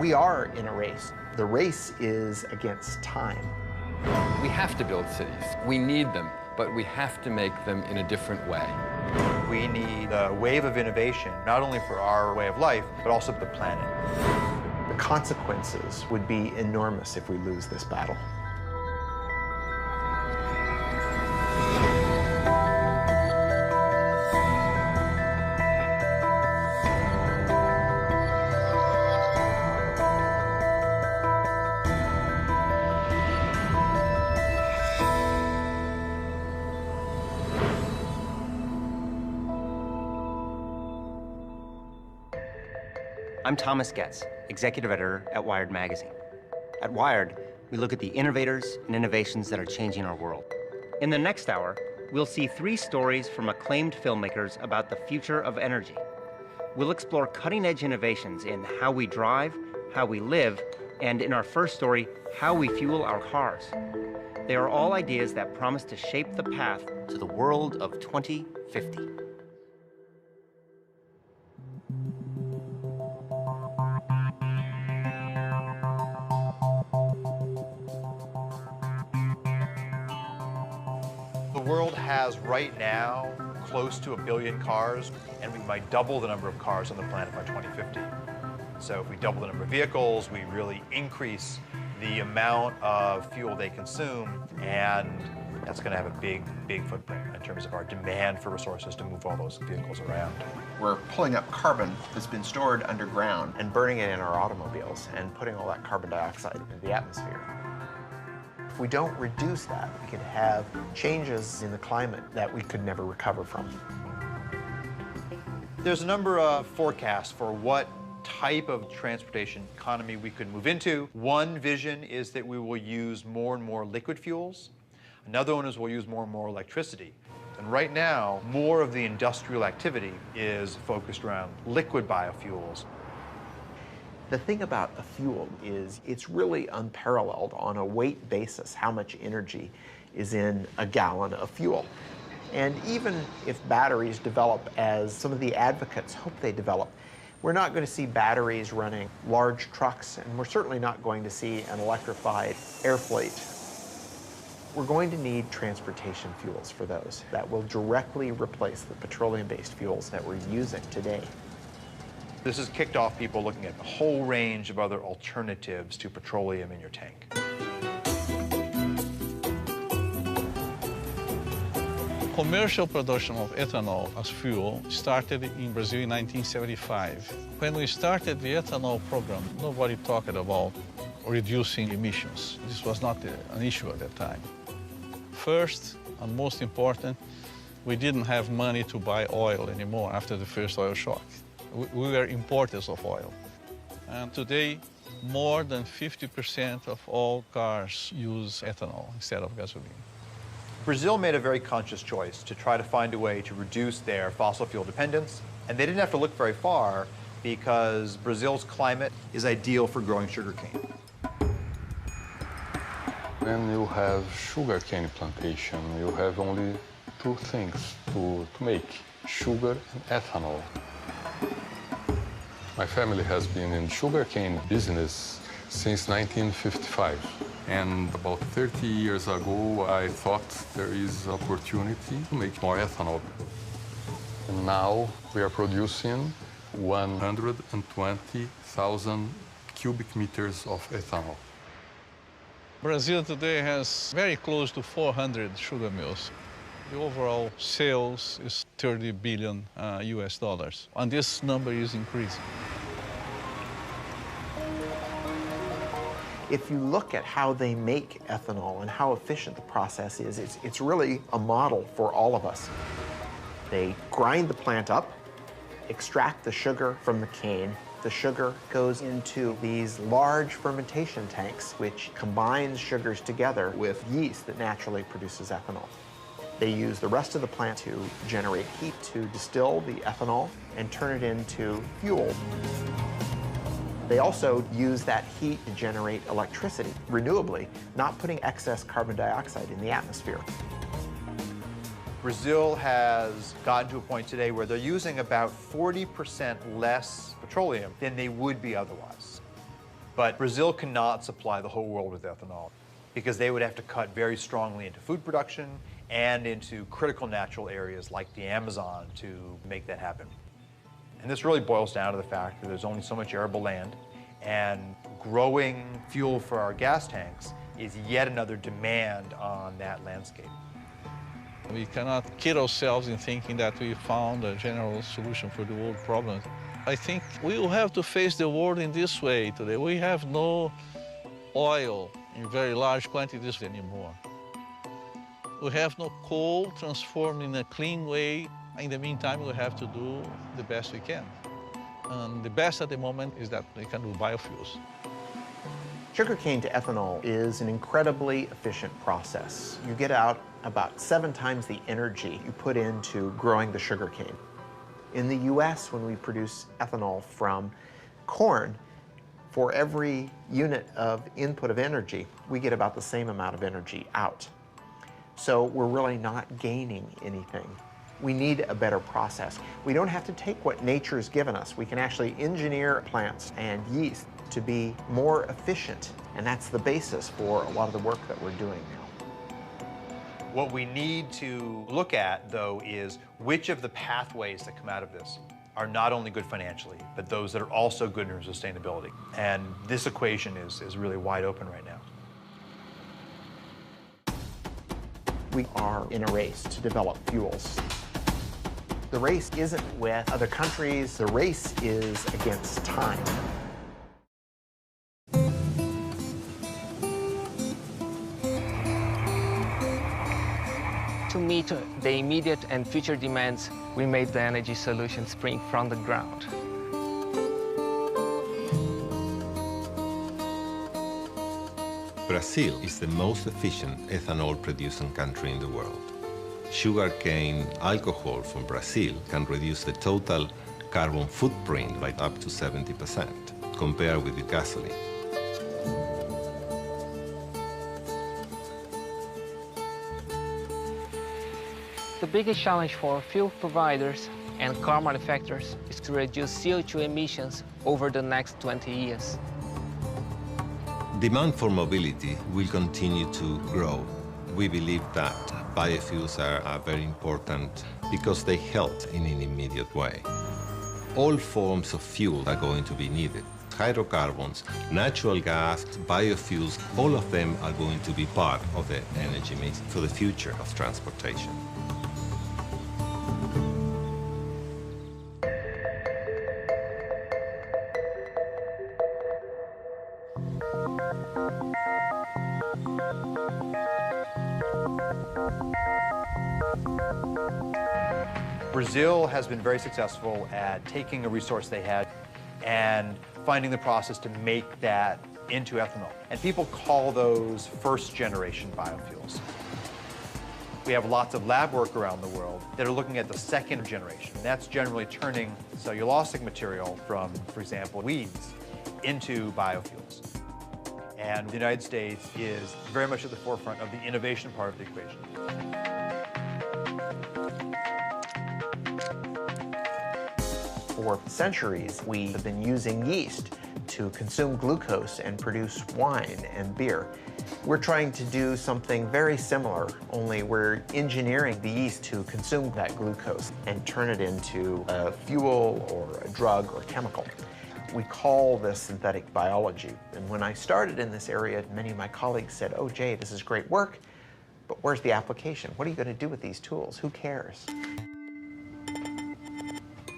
We are in a race. The race is against time. We have to build cities. We need them, but we have to make them in a different way. We need a wave of innovation, not only for our way of life, but also the planet. The consequences would be enormous if we lose this battle. I'm Thomas Getz, executive editor at Wired magazine. At Wired, we look at the innovators and innovations that are changing our world. In the next hour, we'll see 3 stories from acclaimed filmmakers about the future of energy. We'll explore cutting-edge innovations in how we drive, how we live, and in our first story, how we fuel our cars. They are all ideas that promise to shape the path to the world of 2050. The world has right now close to 1 billion cars, and we might double the number of cars on the planet by 2050. So if we double the number of vehicles, we really increase the amount of fuel they consume, and that's going to have a big footprint in terms of our demand for resources to move all those vehicles around. We're pulling up carbon that's been stored underground and burning it in our automobiles and putting all that carbon dioxide into the atmosphere. If we don't reduce that, we could have changes in the climate that we could never recover from. There's a number of forecasts for what type of transportation economy we could move into. One vision is that we will use more and more liquid fuels. Another one is we'll use more and more electricity. And right now, more of the industrial activity is focused around liquid biofuels. The thing about a fuel is it's really unparalleled on a weight basis how much energy is in a gallon of fuel. And even if batteries develop as some of the advocates hope they develop, we're not going to see batteries running large trucks, and we're certainly not going to see an electrified air fleet. We're going to need transportation fuels for those that will directly replace the petroleum-based fuels that we're using today. This has kicked off people looking at a whole range of other alternatives to petroleum in your tank. Commercial production of ethanol as fuel started in Brazil in 1975. When we started the ethanol program, nobody talked about reducing emissions. This was not an issue at that time. First, and most important, we didn't have money to buy oil anymore after the first oil shock. We were importers of oil. And today, more than 50% of all cars use ethanol instead of gasoline. Brazil made a very conscious choice to try to find a way to reduce their fossil fuel dependence. And they didn't have to look very far because Brazil's climate is ideal for growing sugarcane. When you have sugarcane plantation, you have only 2 things to make, sugar and ethanol. My family has been in sugarcane business since 1955. And about 30 years ago, I thought there is opportunity to make more ethanol. And now we are producing 120,000 cubic meters of ethanol. Brazil today has very close to 400 sugar mills. The overall sales is 30 billion US dollars, and this number is increasing. If you look at how they make ethanol and how efficient the process is, it's really a model for all of us. They grind the plant up, extract the sugar from the cane. The sugar goes into these large fermentation tanks, which combines sugars together with yeast that naturally produces ethanol. They use the rest of the plant to generate heat to distill the ethanol and turn it into fuel. They also use that heat to generate electricity renewably, not putting excess carbon dioxide in the atmosphere. Brazil has gotten to a point today where they're using about 40% less petroleum than they would be otherwise. But Brazil cannot supply the whole world with ethanol because they would have to cut very strongly into food production and into critical natural areas like the Amazon to make that happen. And this really boils down to the fact that there's only so much arable land, and growing fuel for our gas tanks is yet another demand on that landscape. We cannot kid ourselves in thinking that we found a general solution for the world problems. I think we will have to face the world in this way today. We have no oil in very large quantities anymore. We have no coal transformed in a clean way. In the meantime, we have to do the best we can. And the best at the moment is that we can do biofuels. Sugarcane to ethanol is an incredibly efficient process. You get out about 7 times the energy you put into growing the sugarcane. In the US, when we produce ethanol from corn, for every unit of input of energy, we get about the same amount of energy out. So we're really not gaining anything. We need a better process. We don't have to take what nature's given us. We can actually engineer plants and yeast to be more efficient, and that's the basis for a lot of the work that we're doing now. What we need to look at, though, is which of the pathways that come out of this are not only good financially, but those that are also good in sustainability. And this equation is really wide open right now. We are in a race to develop fuels. The race isn't with other countries, the race is against time. To meet the immediate and future demands, we made the energy solution spring from the ground. Brazil is the most efficient ethanol-producing country in the world. Sugarcane alcohol from Brazil can reduce the total carbon footprint by up to 70% compared with the gasoline. The biggest challenge for fuel providers and car manufacturers is to reduce CO2 emissions over the next 20 years. Demand for mobility will continue to grow. We believe that biofuels are very important because they help in an immediate way. All forms of fuel are going to be needed. Hydrocarbons, natural gas, biofuels, all of them are going to be part of the energy mix for the future of transportation. Brazil has been very successful at taking a resource they had and finding the process to make that into ethanol. And people call those first-generation biofuels. We have lots of lab work around the world that are looking at the second generation. That's generally turning cellulosic material from, for example, weeds into biofuels. And the United States is very much at the forefront of the innovation part of the equation. For centuries, we have been using yeast to consume glucose and produce wine and beer. We're trying to do something very similar, only we're engineering the yeast to consume that glucose and turn it into a fuel or a drug or chemical. We call this synthetic biology. And when I started in this area, many of my colleagues said, "Oh, Jay, this is great work, but where's the application? What are you going to do with these tools? Who cares?"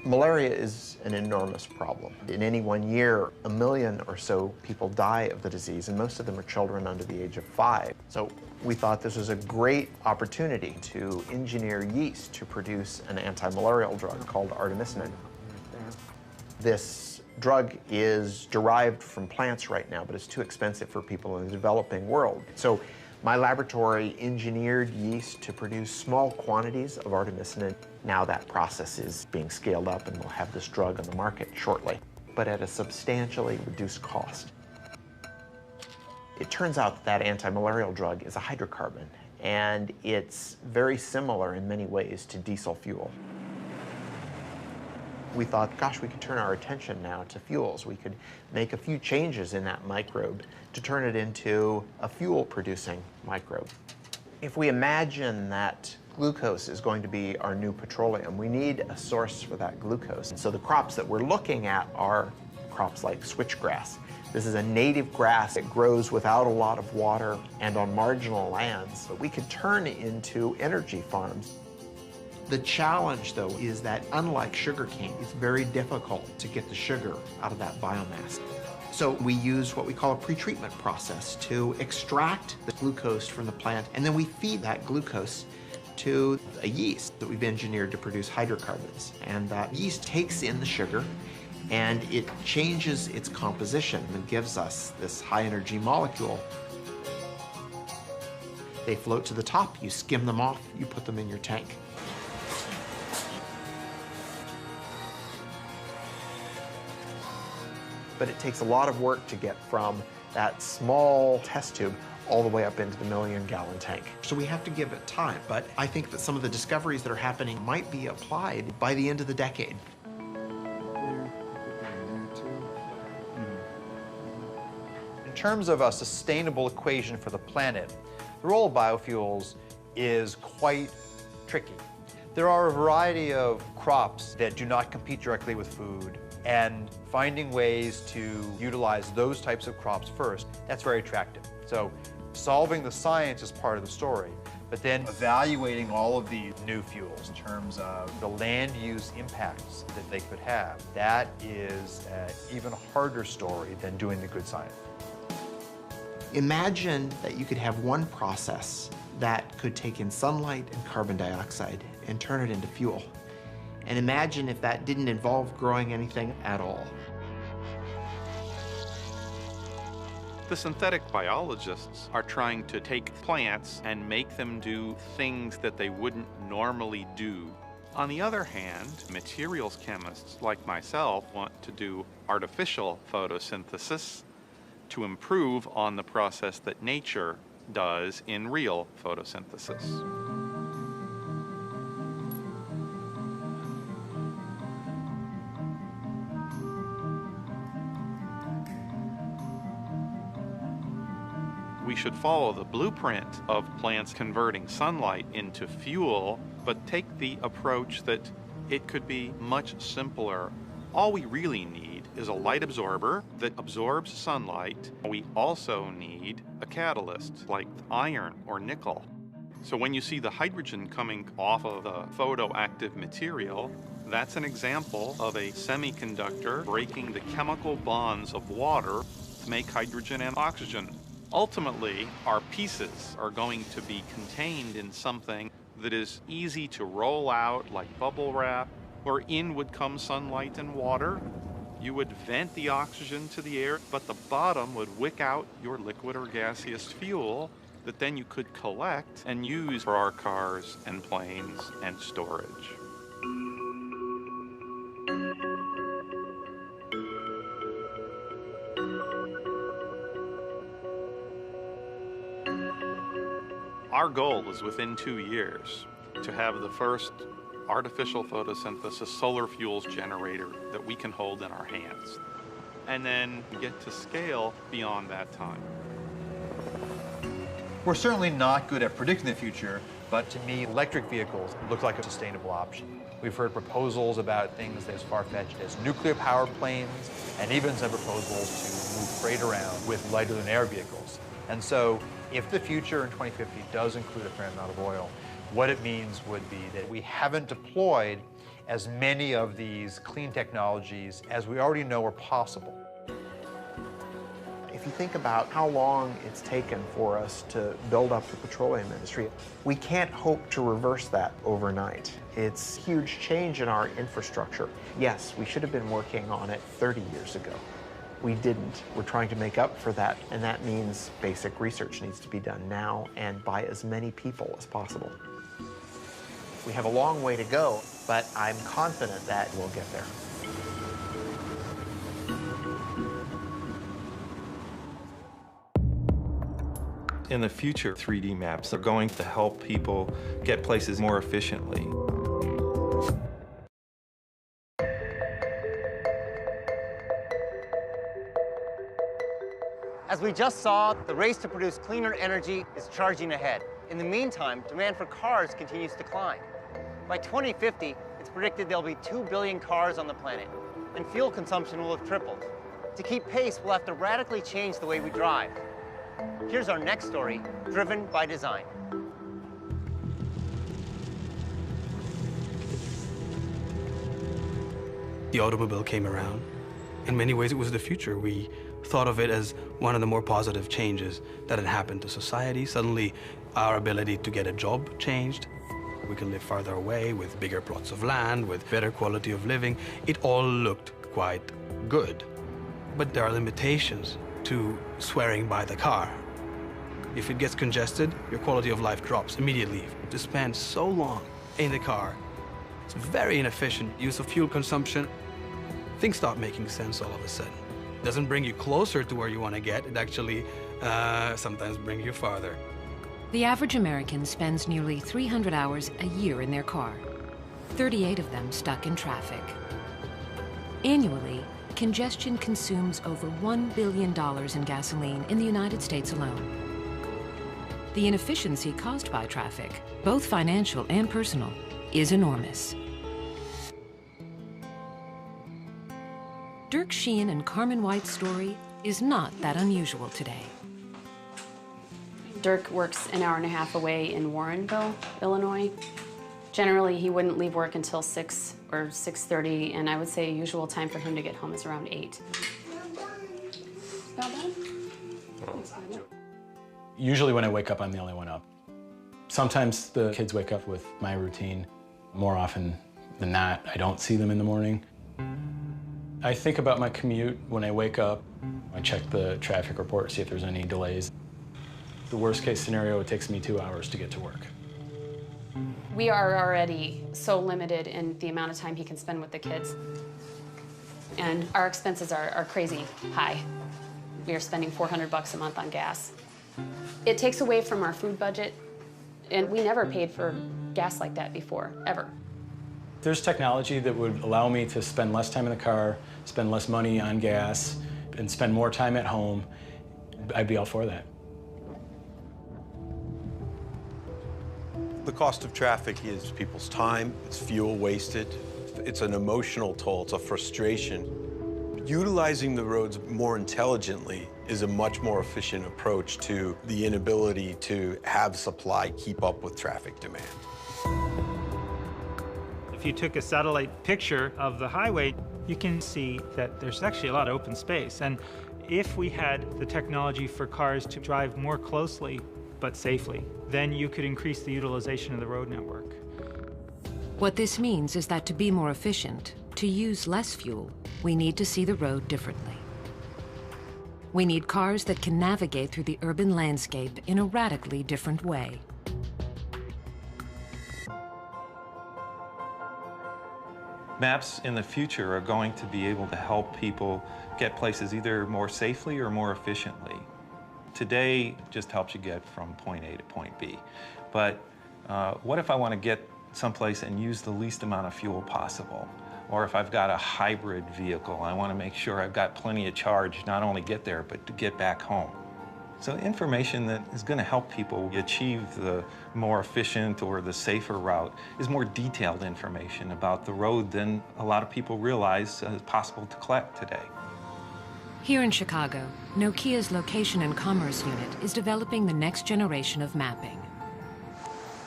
Malaria is an enormous problem. In any one year, 1 million or so people die of the disease, and most of them are children under the age of 5. So we thought this was a great opportunity to engineer yeast to produce an anti-malarial drug called artemisinin. This drug is derived from plants right now, but it's too expensive for people in the developing world. So my laboratory engineered yeast to produce small quantities of artemisinin. Now that process is being scaled up and we'll have this drug on the market shortly, but at a substantially reduced cost. It turns out that anti-malarial drug is a hydrocarbon, and it's very similar in many ways to diesel fuel. We thought, gosh, we could turn our attention now to fuels. We could make a few changes in that microbe to turn it into a fuel-producing microbe. If we imagine that glucose is going to be our new petroleum, we need a source for that glucose. And so the crops that we're looking at are crops like switchgrass. This is a native grass. It grows without a lot of water and on marginal lands, but we could turn into energy farms. The challenge, though, is that unlike sugarcane, it's very difficult to get the sugar out of that biomass. So we use what we call a pretreatment process to extract the glucose from the plant, and then we feed that glucose to a yeast that we've engineered to produce hydrocarbons. And that yeast takes in the sugar, and it changes its composition and gives us this high-energy molecule. They float to the top, you skim them off, you put them in your tank. But it takes a lot of work to get from that small test tube all the way up into the million-gallon tank. So we have to give it time, but I think that some of the discoveries that are happening might be applied by the end of the decade. In terms of a sustainable equation for the planet, the role of biofuels is quite tricky. There are a variety of crops that do not compete directly with food, and finding ways to utilize those types of crops first, that's very attractive. So solving the science is part of the story, but then evaluating all of these new fuels in terms of the land use impacts that they could have, that is an even harder story than doing the good science. Imagine that you could have one process that could take in sunlight and carbon dioxide and turn it into fuel. And imagine if that didn't involve growing anything at all. The synthetic biologists are trying to take plants and make them do things that they wouldn't normally do. On the other hand, materials chemists like myself want to do artificial photosynthesis to improve on the process that nature does in real photosynthesis. We should follow the blueprint of plants converting sunlight into fuel, but take the approach that it could be much simpler. All we really need is a light absorber that absorbs sunlight. We also need a catalyst like iron or nickel. So when you see the hydrogen coming off of the photoactive material, that's an example of a semiconductor breaking the chemical bonds of water to make hydrogen and oxygen. Ultimately, our pieces are going to be contained in something that is easy to roll out like bubble wrap, where in would come sunlight and water. You would vent the oxygen to the air, but the bottom would wick out your liquid or gaseous fuel that then you could collect and use for our cars and planes and storage. Our goal is within 2 years to have the first artificial photosynthesis solar fuels generator that we can hold in our hands, and then get to scale beyond that time. We're certainly not good at predicting the future, but to me, electric vehicles look like a sustainable option. We've heard proposals about things as far-fetched as nuclear-powered planes, and even some proposals to move freight around with lighter-than-air vehicles. And so, if the future in 2050 does include a fair amount of oil, what it means would be that we haven't deployed as many of these clean technologies as we already know are possible. If you think about how long it's taken for us to build up the petroleum industry, we can't hope to reverse that overnight. It's a huge change in our infrastructure. Yes, we should have been working on it 30 years ago. We didn't. We're trying to make up for that, and that means basic research needs to be done now and by as many people as possible. We have a long way to go, but I'm confident that we'll get there. In the future, 3D maps are going to help people get places more efficiently. As we just saw, the race to produce cleaner energy is charging ahead. In the meantime, demand for cars continues to climb. By 2050, it's predicted there'll be 2 billion cars on the planet, and fuel consumption will have tripled. To keep pace, we'll have to radically change the way we drive. Here's our next story, Driven by Design. The automobile came around. In many ways, it was the future. We thought of it as one of the more positive changes that had happened to society. Suddenly, our ability to get a job changed. We could live farther away with bigger plots of land, with better quality of living. It all looked quite good. But there are limitations to swearing by the car. If it gets congested, your quality of life drops immediately. To spend so long in the car, it's very inefficient use of fuel consumption. Things start making sense all of a sudden. It doesn't bring you closer to where you want to get. It actually sometimes brings you farther. The average American spends nearly 300 hours a year in their car, 38 of them stuck in traffic. Annually, congestion consumes over $1 billion in gasoline in the United States alone. The inefficiency caused by traffic, both financial and personal, is enormous. Dirk Sheehan and Carmen White's story is not that unusual today. Dirk works an hour and a half away in Warrenville, Illinois. Generally, he wouldn't leave work until 6 or 6:30, and I would say a usual time for him to get home is around 8. Not bad? Usually when I wake up, I'm the only one up. Sometimes the kids wake up with my routine. More often than not, I don't see them in the morning. I think about my commute when I wake up. I check the traffic report, see if there's any delays. The worst case scenario, it takes me 2 hours to get to work. We are already so limited in the amount of time he can spend with the kids. And our expenses are crazy high. We are spending $400 a month on gas. It takes away from our food budget, and we never paid for gas like that before, ever. There's technology that would allow me to spend less time in the car, spend less money on gas, and spend more time at home. I'd be all for that. The cost of traffic is people's time, it's fuel wasted, it's an emotional toll, it's a frustration. Utilizing the roads more intelligently is a much more efficient approach to the inability to have supply keep up with traffic demand. If you took a satellite picture of the highway, you can see that there's actually a lot of open space. And if we had the technology for cars to drive more closely but safely, then you could increase the utilization of the road network. What this means is that to be more efficient, to use less fuel, we need to see the road differently. We need cars that can navigate through the urban landscape in a radically different way. Maps in the future are going to be able to help people get places either more safely or more efficiently. Today just helps you get from point A to point B. But what if I want to get someplace and use the least amount of fuel possible? Or if I've got a hybrid vehicle, I want to make sure I've got plenty of charge, not only get there, but to get back home. So information that is going to help people achieve the more efficient or the safer route is more detailed information about the road than a lot of people realize is possible to collect today. Here in Chicago, Nokia's Location and Commerce Unit is developing the next generation of mapping.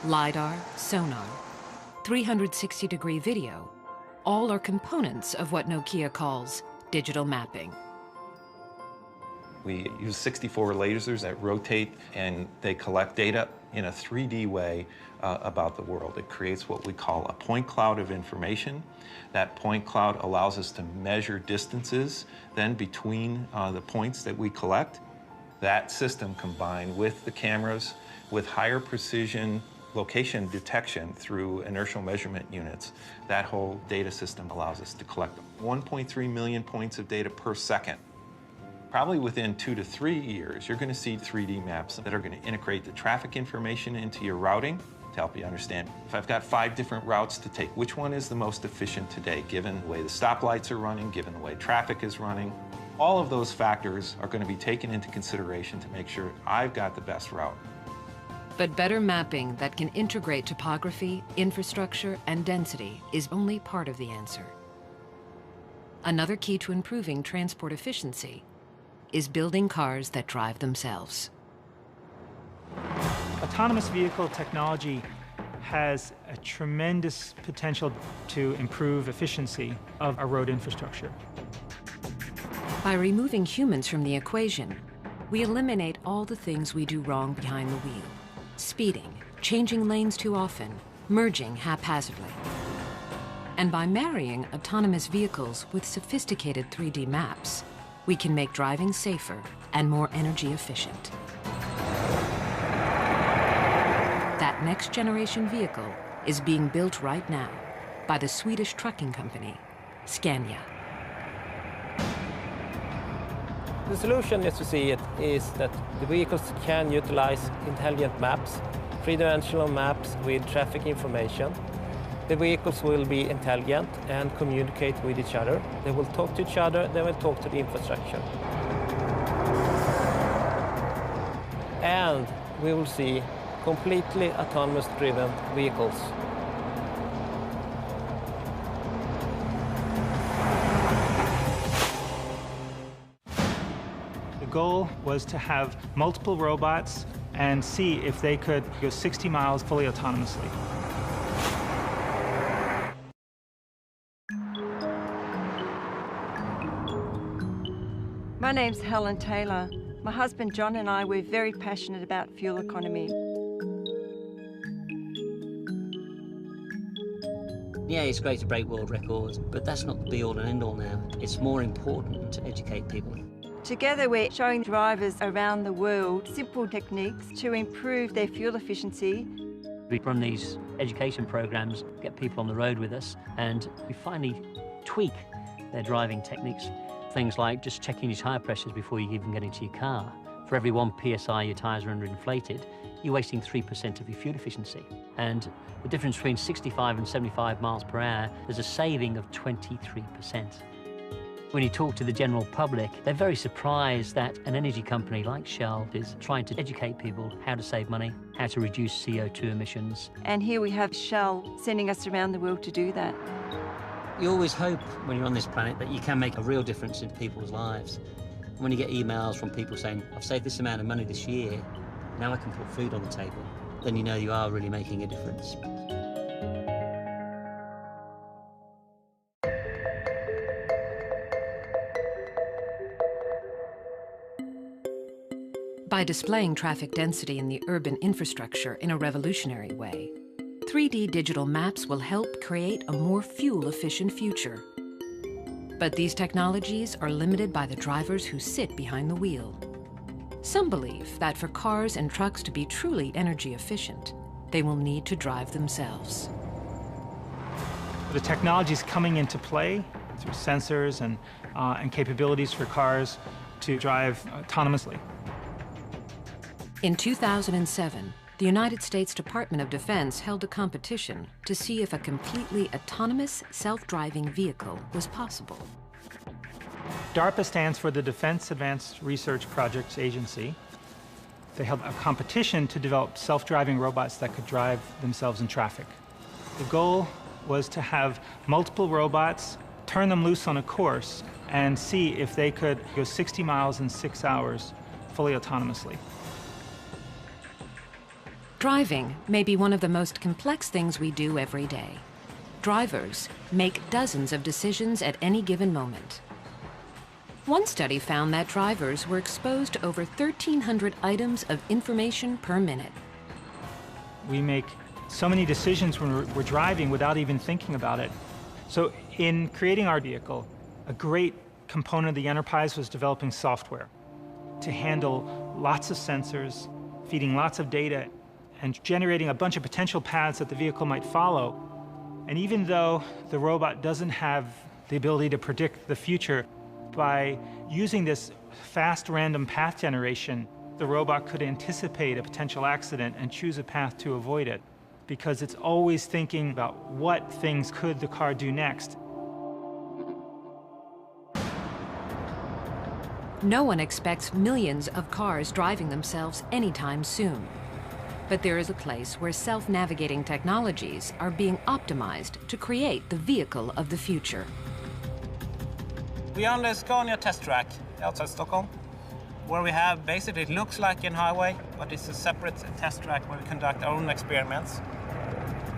LiDAR, sonar, 360-degree video, all are components of what Nokia calls digital mapping. We use 64 lasers that rotate and they collect data in a 3D way about the world. It creates what we call a point cloud of information. That point cloud allows us to measure distances then between the points that we collect. That system combined with the cameras with higher precision location detection through inertial measurement units, that whole data system allows us to collect 1.3 million points of data per second. Probably within 2 to 3 years, you're going to see 3D maps that are going to integrate the traffic information into your routing to help you understand. If I've got 5 different routes to take, which one is the most efficient today, given the way the stoplights are running, given the way traffic is running? All of those factors are going to be taken into consideration to make sure I've got the best route. But better mapping that can integrate topography, infrastructure, and density is only part of the answer. Another key to improving transport efficiency is building cars that drive themselves. Autonomous vehicle technology has a tremendous potential to improve efficiency of our road infrastructure. By removing humans from the equation, we eliminate all the things we do wrong behind the wheel. Speeding, changing lanes too often, merging haphazardly. And by marrying autonomous vehicles with sophisticated 3D maps, we can make driving safer and more energy efficient. That next generation vehicle is being built right now by the Swedish trucking company, Scania. The solution, as you see it, is that the vehicles can utilize intelligent maps, three-dimensional maps with traffic information. The vehicles will be intelligent and communicate with each other. They will talk to each other, they will talk to the infrastructure. And we will see completely autonomous driven vehicles. The goal was to have multiple robots and see if they could go 60 miles fully autonomously. My name's Helen Taylor. My husband John and I, we're very passionate about fuel economy. Yeah, it's great to break world records, but that's not the be-all and end-all now. It's more important to educate people. Together we're showing drivers around the world simple techniques to improve their fuel efficiency. We run these education programs, get people on the road with us, and we finally tweak their driving techniques. Things like just checking your tyre pressures before you even get into your car. For every 1 PSI your tyres are underinflated, you're wasting 3% of your fuel efficiency. And the difference between 65 and 75 miles per hour, there's a saving of 23%. When you talk to the general public, they're very surprised that an energy company like Shell is trying to educate people how to save money, how to reduce CO2 emissions. And here we have Shell sending us around the world to do that. You always hope when you're on this planet that you can make a real difference in people's lives. And when you get emails from people saying, I've saved this amount of money this year, now I can put food on the table, then you know you are really making a difference. By displaying traffic density in the urban infrastructure in a revolutionary way, 3D digital maps will help create a more fuel-efficient future. But these technologies are limited by the drivers who sit behind the wheel. Some believe that for cars and trucks to be truly energy efficient, they will need to drive themselves. The technology is coming into play through sensors and capabilities for cars to drive autonomously. In 2007, the United States Department of Defense held a competition to see if a completely autonomous self-driving vehicle was possible. DARPA stands for the Defense Advanced Research Projects Agency. They held a competition to develop self-driving robots that could drive themselves in traffic. The goal was to have multiple robots, turn them loose on a course, and see if they could go 60 miles in 6 hours fully autonomously. Driving may be one of the most complex things we do every day. Drivers make dozens of decisions at any given moment. One study found that drivers were exposed to over 1,300 items of information per minute. We make so many decisions when we're driving without even thinking about it. So in creating our vehicle, a great component of the enterprise was developing software to handle lots of sensors, feeding lots of data, and generating a bunch of potential paths that the vehicle might follow. And even though the robot doesn't have the ability to predict the future, by using this fast random path generation, the robot could anticipate a potential accident and choose a path to avoid it, because it's always thinking about what things could the car do next. No one expects millions of cars driving themselves anytime soon. But there is a place where self-navigating technologies are being optimized to create the vehicle of the future. We are on the Scania test track outside Stockholm, where we have basically, it looks like a highway, but it's a separate test track where we conduct our own experiments.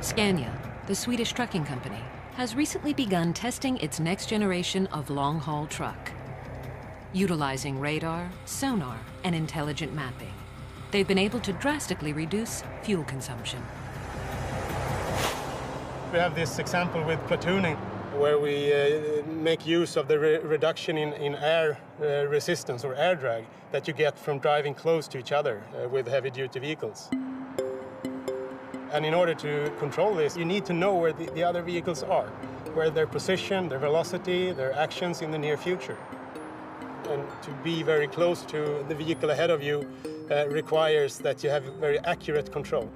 Scania, the Swedish trucking company, has recently begun testing its next generation of long-haul truck. Utilizing radar, sonar, and intelligent mapping, they've been able to drastically reduce fuel consumption. We have this example with platooning, where we make use of the reduction in air resistance or air drag that you get from driving close to each other with heavy-duty vehicles. And in order to control this, you need to know where the other vehicles are, where their position, their velocity, their actions in the near future. And to be very close to the vehicle ahead of you requires that you have very accurate control.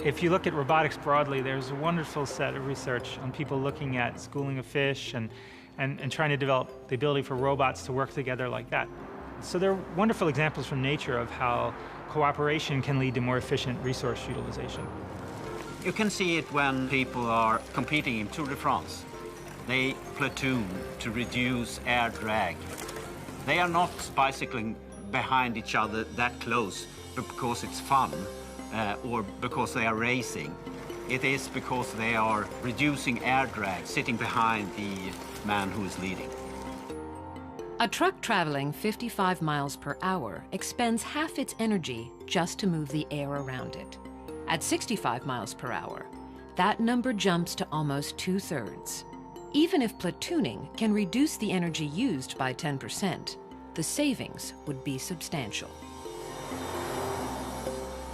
If you look at robotics broadly, there's a wonderful set of research on people looking at schooling of fish and trying to develop the ability for robots to work together like that. So there are wonderful examples from nature of how cooperation can lead to more efficient resource utilization. You can see it when people are competing in Tour de France. They platoon to reduce air drag. They are not bicycling behind each other that close because it's fun. Or because they are racing. It is because they are reducing air drag, sitting behind the man who is leading. A truck traveling 55 miles per hour expends half its energy just to move the air around it. At 65 miles per hour, that number jumps to almost 2/3. Even if platooning can reduce the energy used by 10%, the savings would be substantial.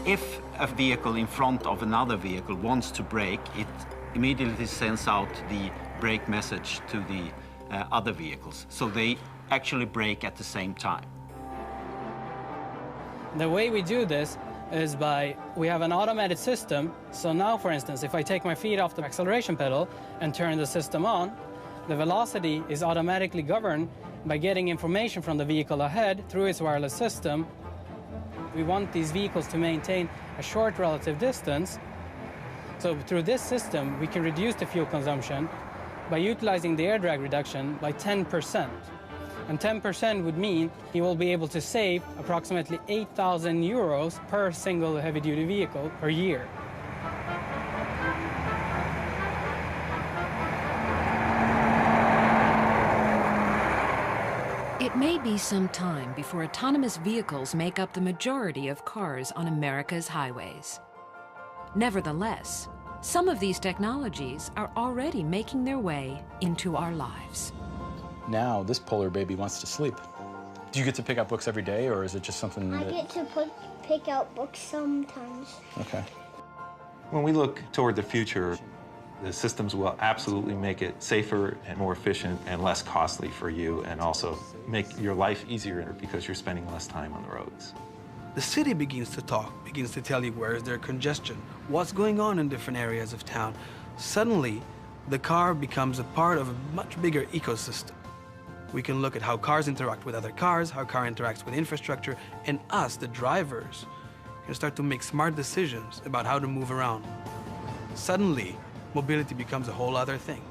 If a vehicle in front of another vehicle wants to brake, it immediately sends out the brake message to the other vehicles. So they actually brake at the same time. The way we do this is we have an automated system. So now, for instance, if I take my feet off the acceleration pedal and turn the system on, the velocity is automatically governed by getting information from the vehicle ahead through its wireless system. We want these vehicles to maintain a short relative distance. So through this system, we can reduce the fuel consumption by utilizing the air drag reduction by 10%. And 10% would mean you will be able to save approximately 8,000 euros per single heavy-duty vehicle per year. It may be some time before autonomous vehicles make up the majority of cars on America's highways. Nevertheless, some of these technologies are already making their way into our lives. Now, this polar baby wants to sleep. Do you get to pick up books every day, or is it just something that... I get to pick out books sometimes. Okay. When we look toward the future, the systems will absolutely make it safer and more efficient and less costly for you, and also make your life easier because you're spending less time on the roads. The city begins to talk, begins to tell you where is there congestion, what's going on in different areas of town. Suddenly, the car becomes a part of a much bigger ecosystem. We can look at how cars interact with other cars, how car interacts with infrastructure, and us, the drivers, can start to make smart decisions about how to move around. Suddenly, mobility becomes a whole other thing.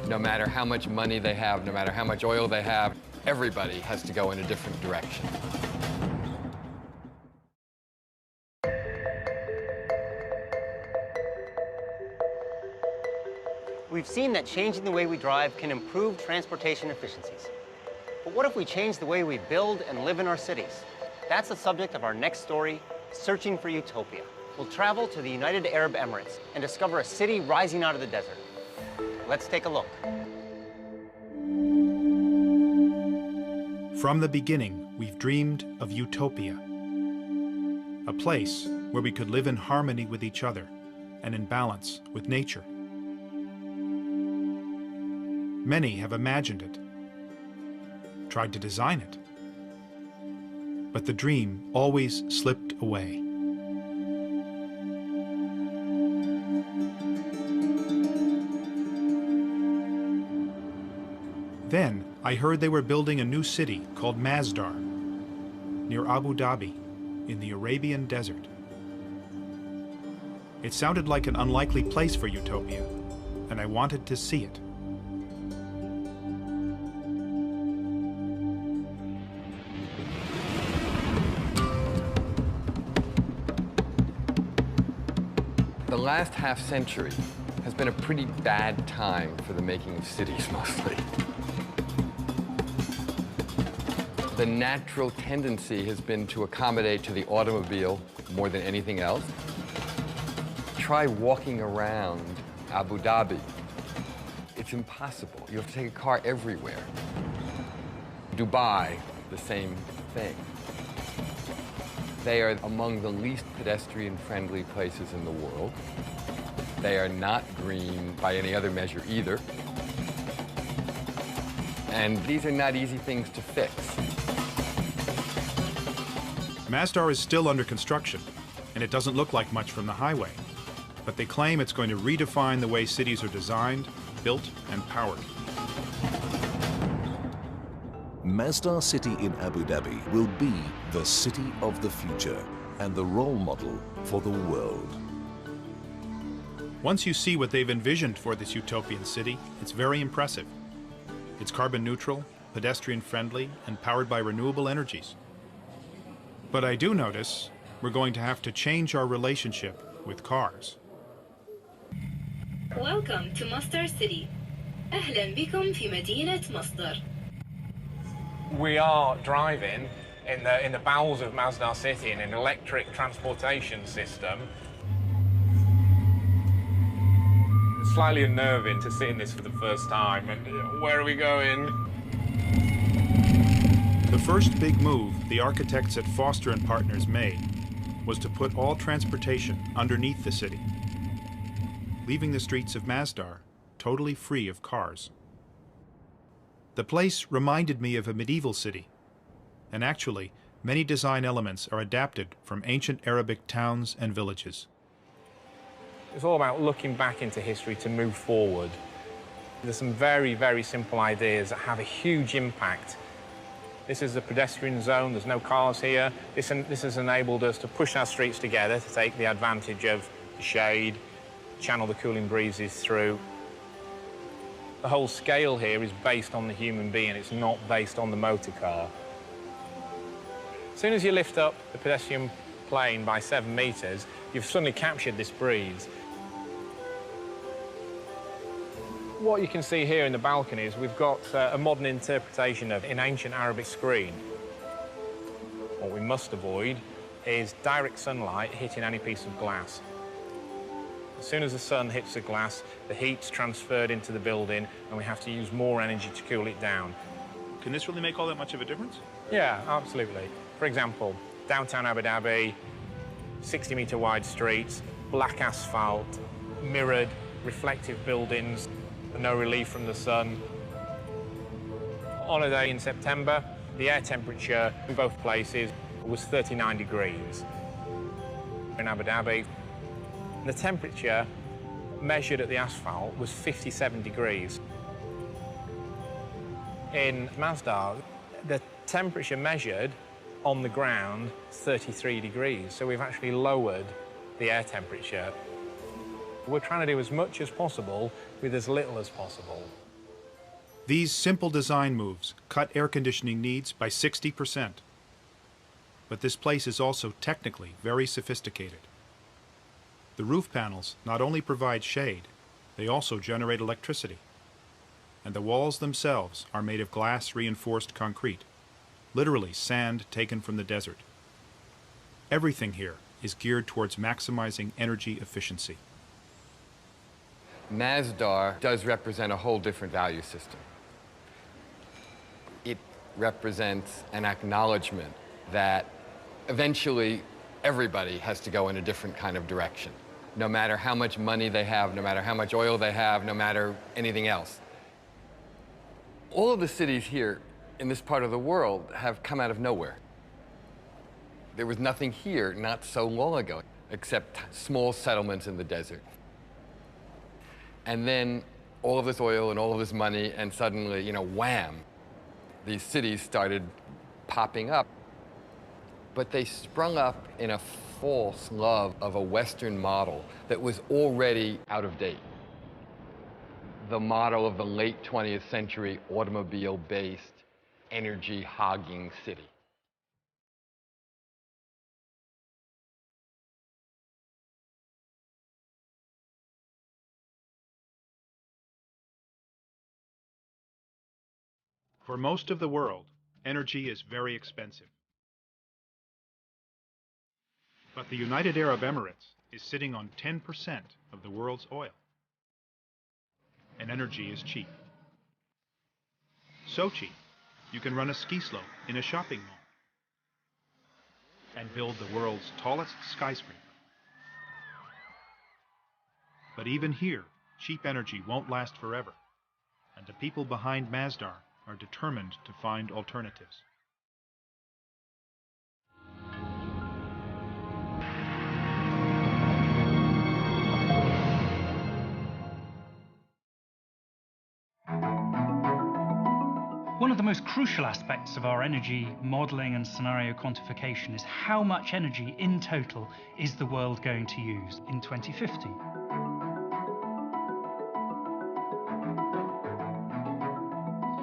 No matter how much money they have, no matter how much oil they have, everybody has to go in a different direction. We've seen that changing the way we drive can improve transportation efficiencies. But what if we change the way we build and live in our cities? That's the subject of our next story, Searching for Utopia. We'll travel to the United Arab Emirates and discover a city rising out of the desert. Let's take a look. From the beginning, we've dreamed of utopia, a place where we could live in harmony with each other and in balance with nature. Many have imagined it, tried to design it, but the dream always slipped away. Then I heard they were building a new city called Masdar, near Abu Dhabi, in the Arabian Desert. It sounded like an unlikely place for utopia, and I wanted to see it. The last half century has been a pretty bad time for the making of cities, mostly. The natural tendency has been to accommodate to the automobile more than anything else. Try walking around Abu Dhabi. It's impossible. You have to take a car everywhere. Dubai, the same thing. They are among the least pedestrian-friendly places in the world. They are not green by any other measure either. And these are not easy things to fix. Masdar is still under construction, and it doesn't look like much from the highway. But they claim it's going to redefine the way cities are designed, built, and powered. Masdar City in Abu Dhabi will be the city of the future and the role model for the world. Once you see what they've envisioned for this utopian city, it's very impressive. It's carbon neutral, pedestrian friendly, and powered by renewable energies. But I do notice we're going to have to change our relationship with cars. Welcome to Masdar City. أهلا بكم في مدينة مصدر. We are driving in the bowels of Masdar City in an electric transportation system. It's slightly unnerving to sit in this for the first time. And where are we going? The first big move the architects at Foster & Partners made was to put all transportation underneath the city, leaving the streets of Masdar totally free of cars. The place reminded me of a medieval city, and actually, many design elements are adapted from ancient Arabic towns and villages. It's all about looking back into history to move forward. There's some very, very simple ideas that have a huge impact. This is a pedestrian zone, there's no cars here. This has enabled us to push our streets together to take the advantage of the shade, channel the cooling breezes through. The whole scale here is based on the human being, it's not based on the motor car. As soon as you lift up the pedestrian plane by 7 meters, you've suddenly captured this breeze. What you can see here in the balcony is we've got a modern interpretation of an ancient Arabic screen. What we must avoid is direct sunlight hitting any piece of glass. As soon as the sun hits the glass, the heat's transferred into the building and we have to use more energy to cool it down. Can this really make all that much of a difference? Yeah, absolutely. For example, downtown Abu Dhabi, 60-meter wide streets, black asphalt, mirrored, reflective buildings, no relief from the sun. On a day in September, the air temperature in both places was 39 degrees. In Abu Dhabi, the temperature measured at the asphalt was 57 degrees. In Masdar, the temperature measured on the ground is 33 degrees, so we've actually lowered the air temperature. We're trying to do as much as possible with as little as possible. These simple design moves cut air conditioning needs by 60%. But this place is also technically very sophisticated. The roof panels not only provide shade, they also generate electricity. And the walls themselves are made of glass-reinforced concrete, literally sand taken from the desert. Everything here is geared towards maximizing energy efficiency. Masdar does represent a whole different value system. It represents an acknowledgement that eventually everybody has to go in a different kind of direction, no matter how much money they have, no matter how much oil they have, no matter anything else. All of the cities here in this part of the world have come out of nowhere. There was nothing here not so long ago, except small settlements in the desert. And then all of this oil and all of this money, and suddenly, you know, wham, these cities started popping up. But they sprung up in a false love of a Western model that was already out of date. The model of the late 20th century automobile-based, energy-hogging city. For most of the world, energy is very expensive. But the United Arab Emirates is sitting on 10% of the world's oil. And energy is cheap. So cheap, you can run a ski slope in a shopping mall and build the world's tallest skyscraper. But even here, cheap energy won't last forever, and the people behind Masdar are determined to find alternatives. One of the most crucial aspects of our energy modelling and scenario quantification is how much energy in total is the world going to use in 2050.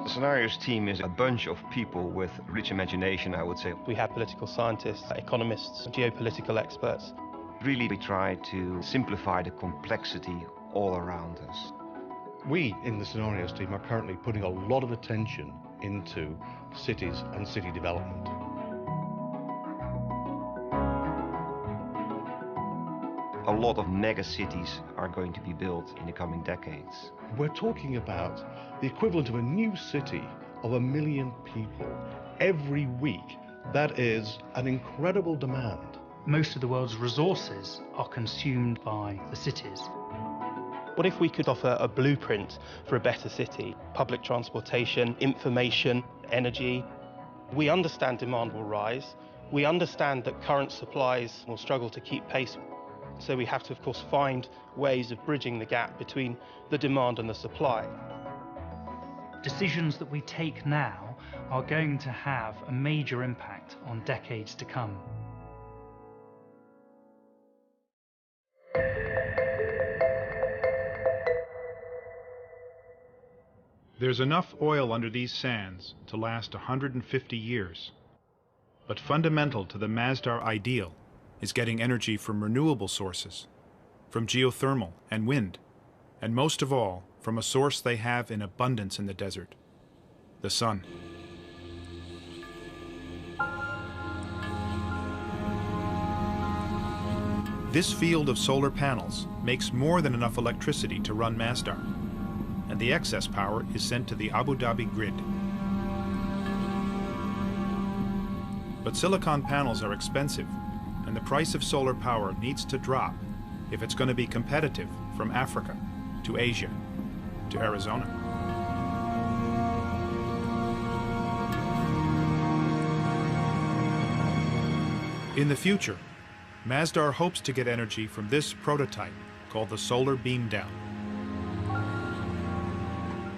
The scenarios team is a bunch of people with rich imagination, I would say. We have political scientists, economists, geopolitical experts. Really, we try to simplify the complexity all around us. We in the scenarios team are currently putting a lot of attention into cities and city development. A lot of mega cities are going to be built in the coming decades. We're talking about the equivalent of a new city of 1 million people every week. That is an incredible demand. Most of the world's resources are consumed by the cities. What if we could offer a blueprint for a better city? Public transportation, information, energy. We understand demand will rise. We understand that current supplies will struggle to keep pace. So we have to, of course, find ways of bridging the gap between the demand and the supply. Decisions that we take now are going to have a major impact on decades to come. There's enough oil under these sands to last 150 years. But fundamental to the Masdar ideal is getting energy from renewable sources, from geothermal and wind, and most of all, from a source they have in abundance in the desert, the sun. This field of solar panels makes more than enough electricity to run Masdar, and the excess power is sent to the Abu Dhabi grid. But silicon panels are expensive, and the price of solar power needs to drop if it's going to be competitive from Africa to Asia to Arizona. In the future, Masdar hopes to get energy from this prototype called the Solar Beam Down.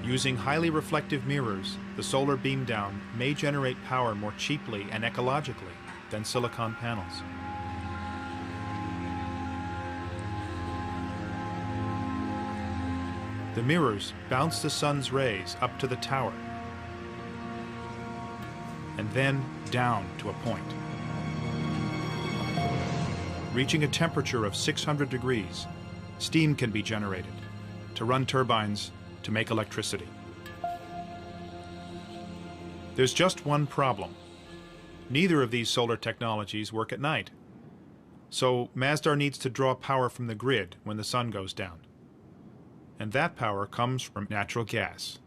Using highly reflective mirrors, the solar beam down may generate power more cheaply and ecologically than silicon panels. The mirrors bounce the sun's rays up to the tower and then down to a point. Reaching a temperature of 600 degrees, steam can be generated to run turbines to make electricity. There's just one problem. Neither of these solar technologies work at night. So Masdar needs to draw power from the grid when the sun goes down. And that power comes from natural gas.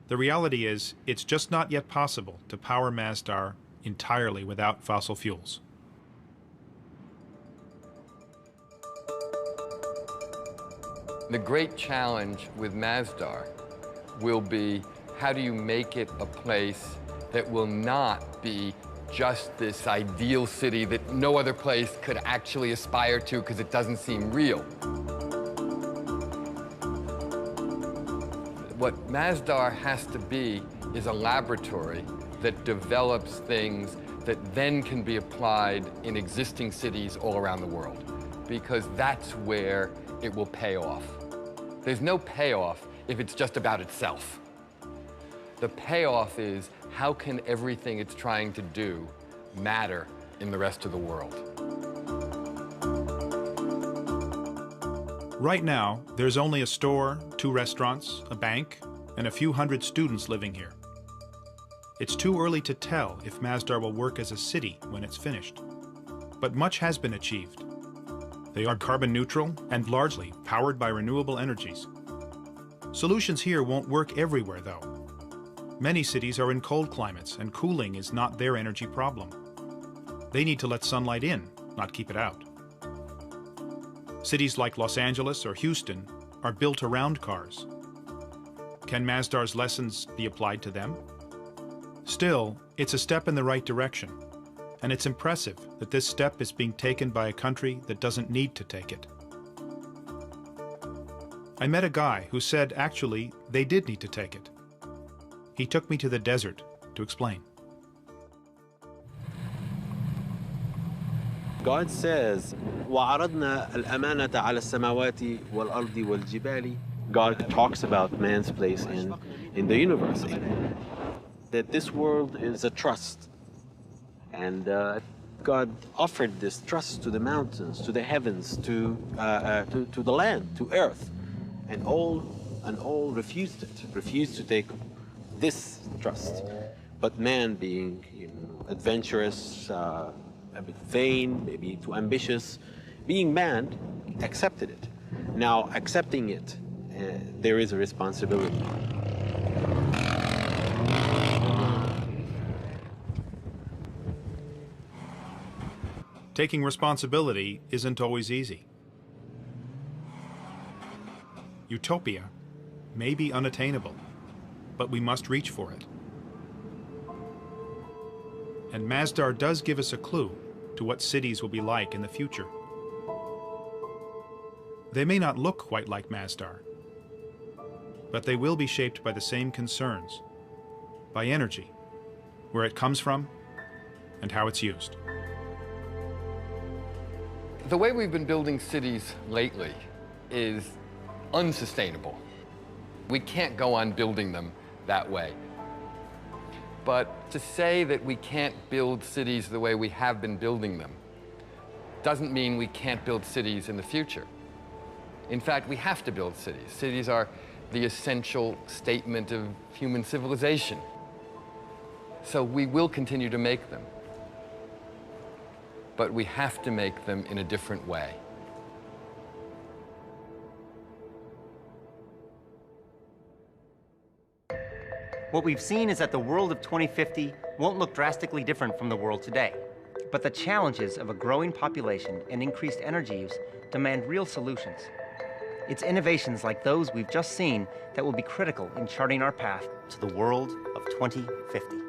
The reality is, it's just not yet possible to power Masdar entirely without fossil fuels. The great challenge with Masdar will be, how do you make it a place that will not be just this ideal city that no other place could actually aspire to because it doesn't seem real? What Masdar has to be is a laboratory that develops things that then can be applied in existing cities all around the world, because that's where it will pay off. There's no payoff if it's just about itself. The payoff is how can everything it's trying to do matter in the rest of the world. Right now, there's only a store, 2 restaurants, a bank, and a few hundred students living here. It's too early to tell if Masdar will work as a city when it's finished. But much has been achieved. They are carbon neutral and largely powered by renewable energies. Solutions here won't work everywhere, though. Many cities are in cold climates, and cooling is not their energy problem. They need to let sunlight in, not keep it out. Cities like Los Angeles or Houston are built around cars. Can Masdar's lessons be applied to them? Still, it's a step in the right direction, and it's impressive that this step is being taken by a country that doesn't need to take it. I met a guy who said actually they did need to take it. He took me to the desert to explain. God says, وَعَرَضْنَا الْأَمَانَةَ عَلَى السَّمَاوَاتِ وَالْأَرْضِ وَالْجِبَالِ. God talks about man's place in the universe, that this world is a trust. And God offered this trust to the mountains, to the heavens, to the land, to earth. And all refused it, refused to take this trust. But man, being adventurous, a bit vain, maybe too ambitious, being man, accepted it. Now, accepting it, there is a responsibility. Taking responsibility isn't always easy. Utopia may be unattainable, but we must reach for it. And Masdar does give us a clue to what cities will be like in the future. They may not look quite like Masdar, but they will be shaped by the same concerns, by energy, where it comes from, and how it's used. The way we've been building cities lately is unsustainable. We can't go on building them that way. But to say that we can't build cities the way we have been building them doesn't mean we can't build cities in the future. In fact, we have to build cities. Cities are the essential statement of human civilization. So we will continue to make them. But we have to make them in a different way. What we've seen is that the world of 2050 won't look drastically different from the world today. But the challenges of a growing population and increased energy use demand real solutions. It's innovations like those we've just seen that will be critical in charting our path to the world of 2050.